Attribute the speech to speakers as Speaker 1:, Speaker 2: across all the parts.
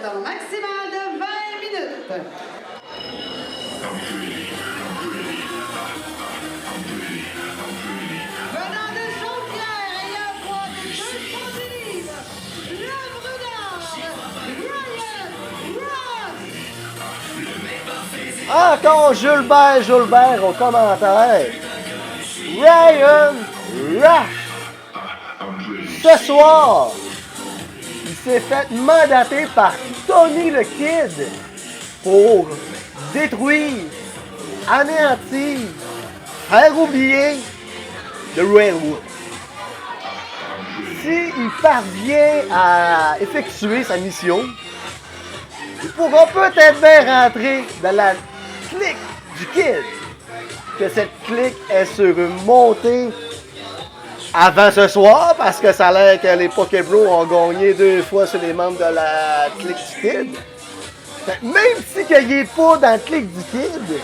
Speaker 1: temps maximal de 20 minutes. Venant de Jonquière et à poids de 200 livres, l'œuvre d'art, Ryan Rush.
Speaker 2: Encore Gilbert au commentaire. Ryan Rush. Ce soir, il s'est fait mandater par Tony le Kid pour détruire, anéantir, faire oublier le Redwood. S'il parvient à effectuer sa mission, il pourra peut-être bien rentrer dans la clique du Kid. Que cette clique est sur une montée avant ce soir, parce que ça a l'air que les Pokébros ont gagné 2 fois sur les membres de la clique du Kid. Même si il n'est pas dans la clique du Kid,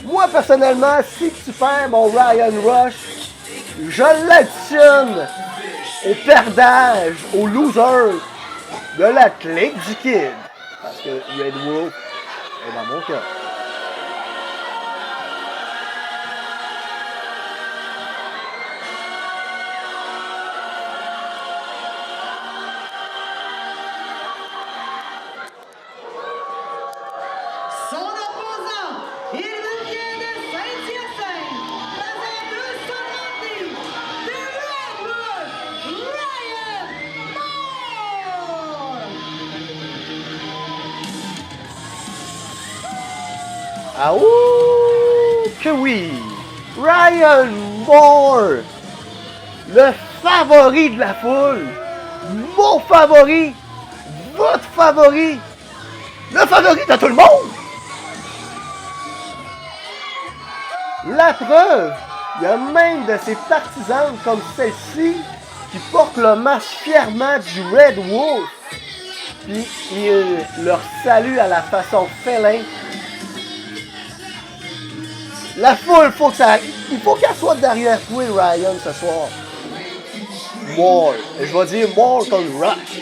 Speaker 2: moi personnellement, si tu perds mon Ryan Rush, je l'additionne au perdage, au loser de la clique du Kid. Parce que Red Wolf est dans mon cœur.
Speaker 1: Son opposant, il nous vient de Saint-Hyacinthe, pesant 230 livres, de Redwood, Ryan Moore!
Speaker 2: Ah ouh, que oui! Ryan Moore! Le favori de la foule! Mon favori! Votre favori! Le favori de tout le monde! La preuve, il y a même de ses partisanes comme celle-ci qui portent le masque fièrement du Red Wolf. Puis il leur salue à la façon félin. La foule, il faut qu'elle soit derrière toi, Ryan, ce soir. Moore. Et je vais dire Moore contre Rush.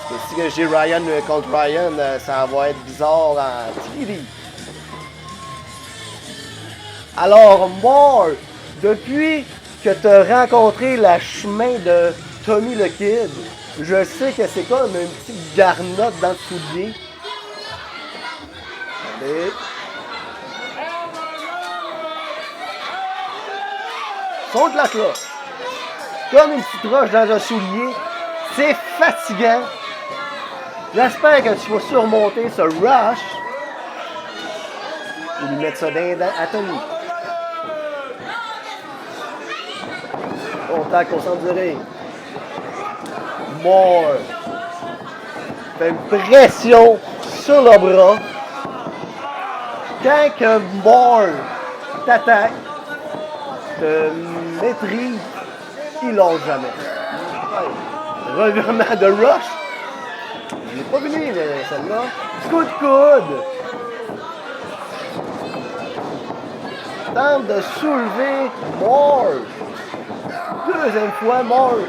Speaker 2: Parce que si j'ai Ryan contre Ryan, ça va être bizarre en TV. Alors, Moore, depuis que tu as rencontré le chemin de Tommy le Kid, je sais que c'est comme une petite garnotte dans le soulier. Allez. Son de la cloche. Comme une petite roche dans un soulier. C'est fatigant. J'espère que tu vas surmonter ce rush. Ou lui mettre ça dans les dents à Tommy. Contact au centre du ring. Moore fait une pression sur le bras. Quand que Moore t'attaque, te maîtrise, il lâche jamais. Ouais. Revirement de Rush. Je l'ai pas vu celle-là. Coup de coude. Tente de soulever Moore. Deuxième fois, Moore.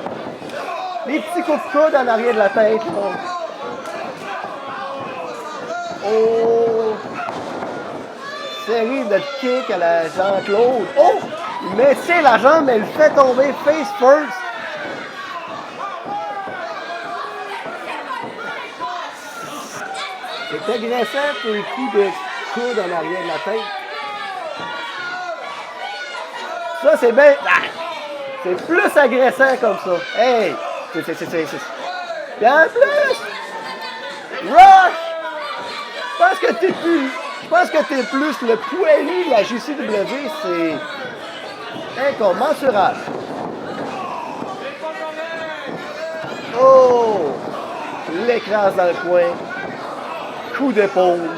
Speaker 2: Les petits coups de coude en arrière de la tête. Là. Oh! Série de kick à la Jean-Claude. Oh! Il maintient la jambe, mais il fait tomber face first. C'est agressant pour les coups de coude en arrière de la tête. Ça, c'est bien. C'est plus agressant comme ça. Hey! C'est. Et en plus, Rush! Je pense que t'es plus le poilu de la JCW, c'est incommensurable. Oh! L'écrase dans le coin. Coup d'épaule.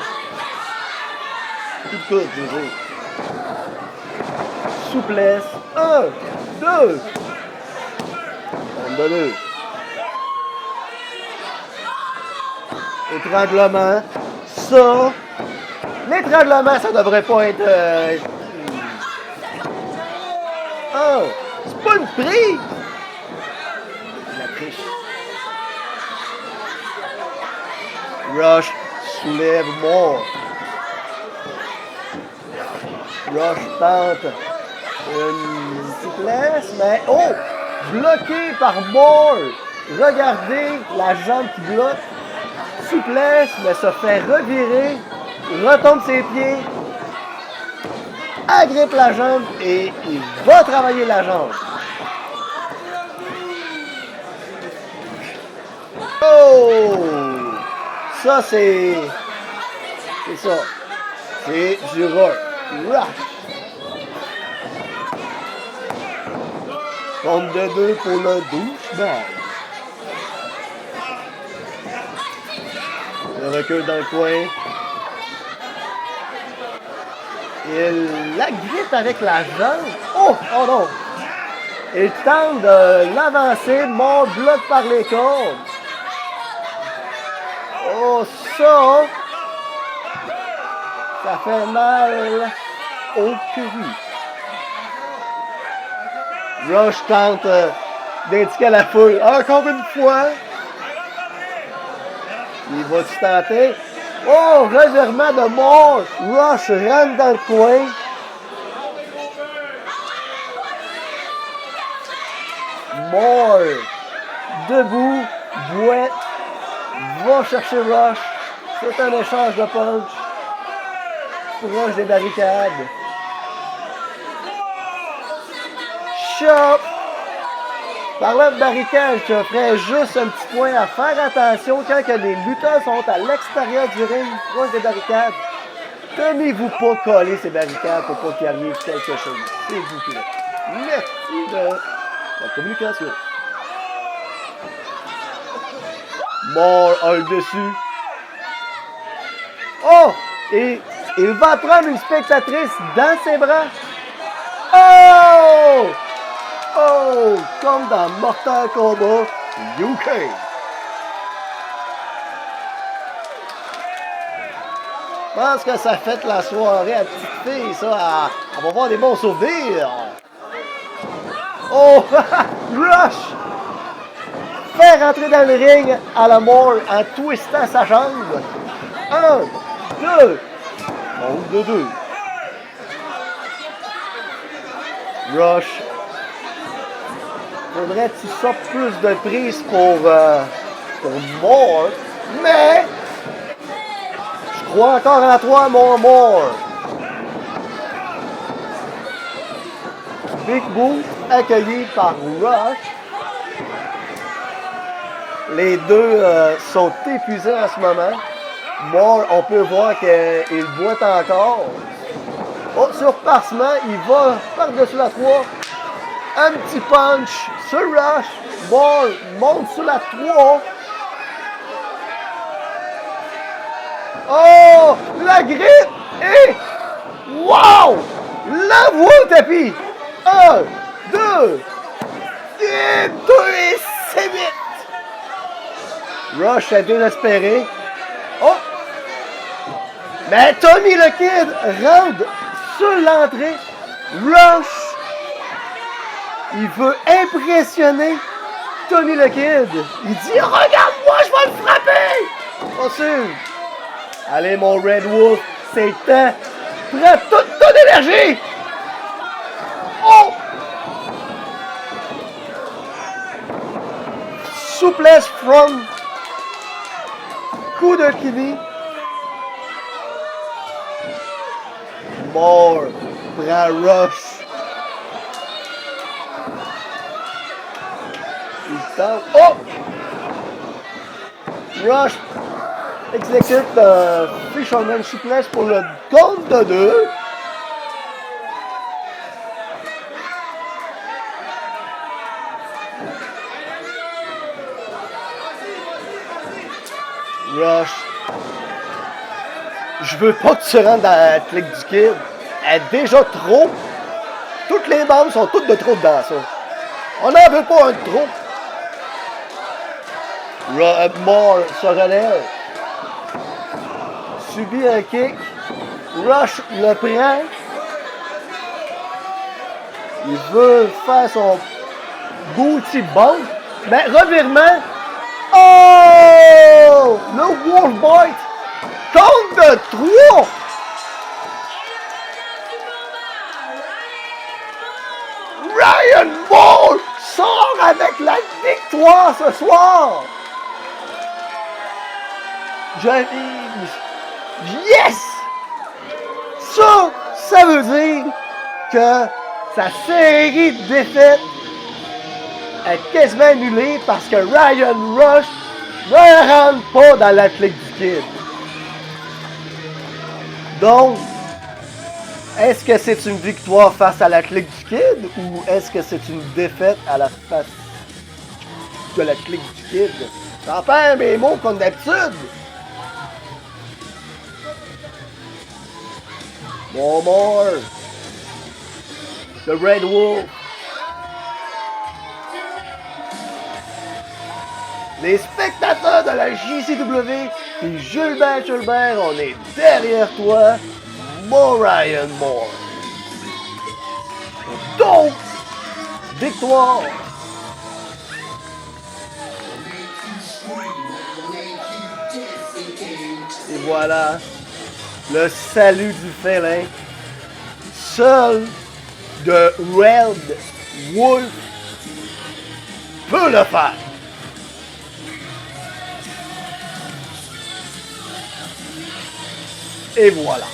Speaker 2: Coup de coude, toujours. Souplesse. 1, 2. On de 2. Étranglement. Ça. L'étranglement, ça devrait pas être. Oh! C'est pas une prise! La triche. Rush soulève Moore. Rush tente une souplesse, mais oh! Bloqué par Moore. Regardez la jambe qui bloque. Souplesse, mais se fait revirer. Retombe ses pieds. Agrippe la jambe et il va travailler la jambe. Oh! Ça, c'est ça. C'est du rush. Compte de 2 pour le douchebag. Le recul dans le coin. Il l'agrippe avec la jambe. Oh! Oh non! Il tente de l'avancer. Mon bloc par les cordes. Oh, ça! Ça fait mal au cul. Rush tente d'indiquer à la foule. Encore une fois. Il va-tu tenter? Oh, revirement de Moore. Rush rentre dans le coin. Moore, debout, boite, va chercher Rush. C'est un échange de punch. Proche des barricades. Chop! Parlant de barricades, je ferais juste un petit point à faire attention quand que les lutteurs sont à l'extérieur du ring, proche des barricades. Tenez-vous pas coller ces barricades pour pas qu'il arrive quelque chose. S'il vous plaît. Merci de la communication. Moore a le dessus. Oh! Et il va prendre une spectatrice dans ses bras. Oh! Oh! Comme dans Mortal Kombat UK. Je pense que ça fait la soirée à petite fille, ça. On va voir des bons souvenirs. Oh! Rush! Fait rentrer dans le ring à la Moore en twistant sa jambe. 1, 2. Monte de 2. Rush. Faudrait que tu sortes plus de prise pour Moore. Mais je crois encore en toi, mon Moore. Big Boot accueilli par Rush. Les deux sont épuisés en ce moment. Moore, on peut voir qu'il boite encore. Oh, surpassement, il va par-dessus la 3. Un petit punch sur Rush. Moore monte sur la 3. Oh, la grippe et wow! L'envoie au tapis. 1, 2, et 2 et c'est vite. Rush est désespéré. Oh! Mais Tommy le Kid rentre sur l'entrée. Rush, il veut impressionner Tommy le Kid. Il dit, regarde-moi, je vais le frapper! Pas sûr. Allez, mon Red Wolf, c'est temps. Prends toute ton énergie! Oh! Souplesse from. Coup de kiwi. Moore prend Rush. Il tente. Oh! Rush exécute Fisherman souplesse pour le compte de 2. Rush. Je veux pas que tu rentres dans la clique du Kid. Elle est déjà trop. Toutes les bandes sont toutes de trop dedans ça. On n'en veut pas un de trop. Moore se relève. Subit un kick. Rush le prend. Il veut faire son booty bump. Mais revirement. Oh! Oh! Le Wolfbite compte de 3! Ryan Moore sort avec la victoire ce soir! Yes! Ça veut dire que sa série de défaites est quasiment annulée parce que Ryan Rush ne rentre pas dans la clique du Kid. Donc, est-ce que c'est une victoire face à la clique du Kid ou est-ce que c'est une défaite à la face de la clique du Kid? J'en perds mes mots comme d'habitude. More. The Red Wolf. Les spectateurs de la JCW et Gilbert, on est derrière toi, mon Ryan Moore. Donc, victoire. Et voilà, le salut du félin. Seul de Red Wolf peut le faire. Et voilà.